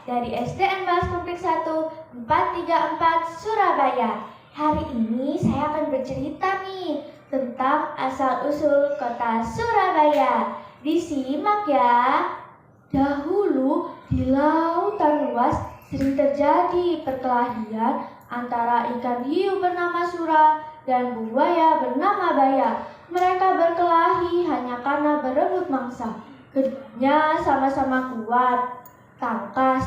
dari SDN Bas Komplik 1 434 Surabaya. Hari ini saya akan bercerita nih tentang asal-usul kota Surabaya. Disimak ya. Dahulu di lautan luas sering terjadi perkelahian antara ikan hiu bernama Sura dan buaya bernama Baya. Mereka berkelahi hanya karena berebut mangsa. Keduanya sama-sama kuat, tangkas,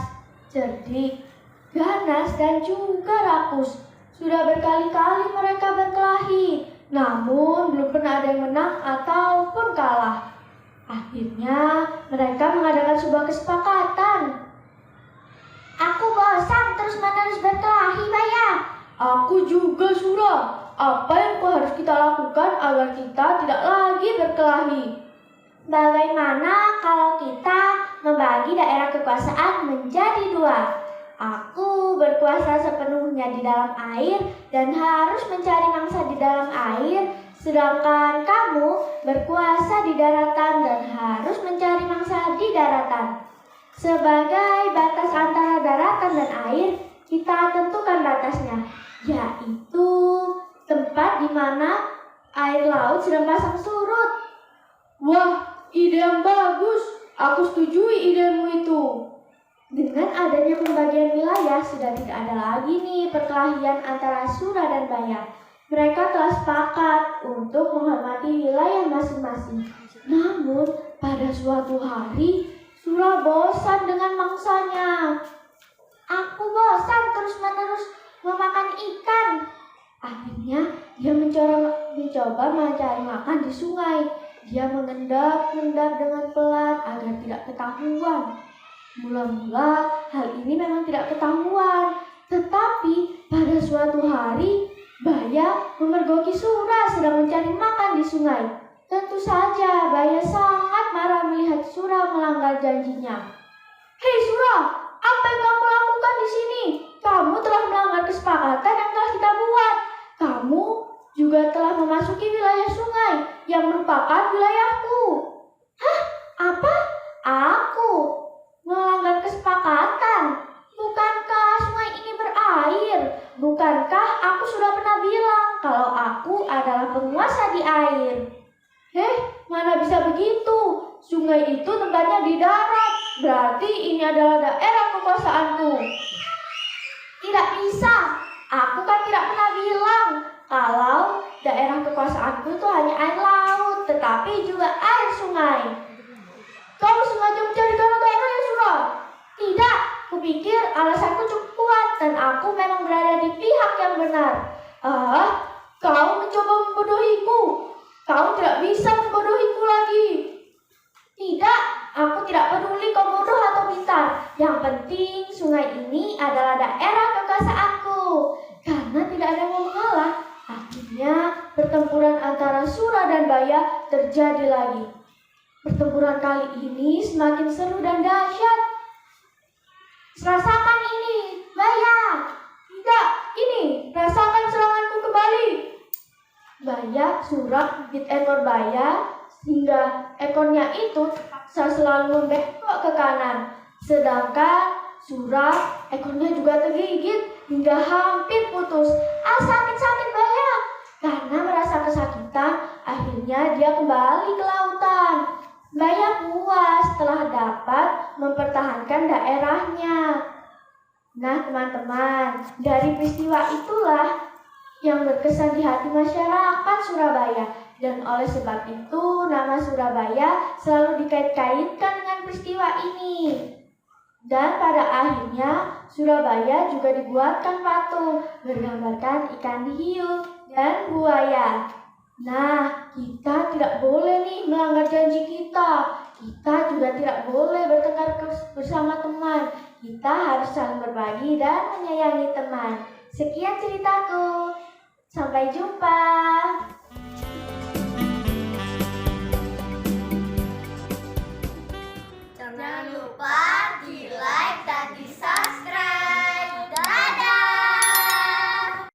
cerdik, ganas, dan juga rakus. Sudah berkali-kali mereka berkelahi, namun belum pernah ada yang menang ataupun kalah. Akhirnya mereka mengadakan sebuah kesepakatan. Aku bosan terus-menerus berkelahi, Baya. Aku juga, Sura. Apa yang harus kita lakukan agar kita tidak lagi berkelahi? Bagaimana kalau kita membagi daerah kekuasaan menjadi dua? Aku berkuasa sepenuhnya di dalam air dan harus mencari mangsa di dalam air, sedangkan kamu berkuasa di daratan dan harus mencari mangsa di daratan. Sebagai batas antara daratan dan air, kita tentukan batasnya, yaitu tempat di mana air laut sedang pasang surut. Wah, ide yang bagus. Aku setujui idemu itu. Dengan adanya pembagian wilayah, sudah tidak ada lagi nih perkelahian antara Sura dan Baya. Mereka telah sepakat untuk menghormati wilayah masing-masing. Namun, pada suatu hari, Sura bosan dengan mangsanya. Aku bosan terus-menerus memakan ikan. Akhirnya, dia mencoba mencari makan di sungai. Dia mengendap-endap dengan pelan agar tidak ketahuan. Mula-mula hal ini memang tidak ketahuan. Tetapi pada suatu hari, Baya memergoki Sura sedang mencari makan di sungai. Tentu saja Baya sangat marah melihat Sura melanggar janjinya. Hei Sura, apa yang kamu lakukan di sini? Kamu telah melanggar kesepakatan yang telah kita buat. Kamu juga telah memasuki wilayah sungai yang merupakan wilayahku. Hah? Apa? Aku melanggar kesepakatan? Bukankah sungai ini berair? Bukankah aku sudah pernah bilang kalau aku adalah penguasa di air? Mana bisa begitu? Sungai itu tempatnya di darat. Berarti ini adalah daerah kekuasaanku. Tidak bisa. Aku kan tidak pernah bilang kalau daerah kekuasaanku itu hanya air laut, tetapi juga air sungai. Kamu sengaja mencari gara-gara ya, Sura? Tidak, kupikir alasanku cukup kuat dan aku memang berada di pihak yang benar. Kau mencoba membodohiku. Kau tidak bisa membodohiku lagi. Tidak, aku tidak peduli kau bodoh atau pintar. Yang penting sungai ini adalah daerah kekuasaanku. Karena tidak ada yang mau mengalah, akhirnya pertempuran antara Sura dan Baya terjadi lagi. Pertempuran kali ini semakin seru dan dahsyat. Rasakan ini, Baya. Tidak, ini, rasakan seranganku kembali. Baya surak gigit ekor Baya hingga ekornya itu terpaksa selalu membengkok ke kanan. Sedangkan Sura ekornya juga tergigit hingga hampir putus. Sakit-sakit Baya. Karena merasa kesakitan, akhirnya dia kembali ke lautan. Baya puas setelah dapat mempertahankan daerahnya. Nah teman-teman, dari peristiwa itulah yang berkesan di hati masyarakat Surabaya. Dan oleh sebab itu, nama Surabaya selalu dikait-kaitkan dengan peristiwa ini. Dan pada akhirnya, Surabaya juga dibuatkan patung bergambarkan ikan hiu dan buaya. Nah, kita tidak boleh nih melanggar janji kita. Kita juga tidak boleh bertengkar bersama teman. Kita harus saling berbagi dan menyayangi teman. Sekian ceritaku. Sampai jumpa.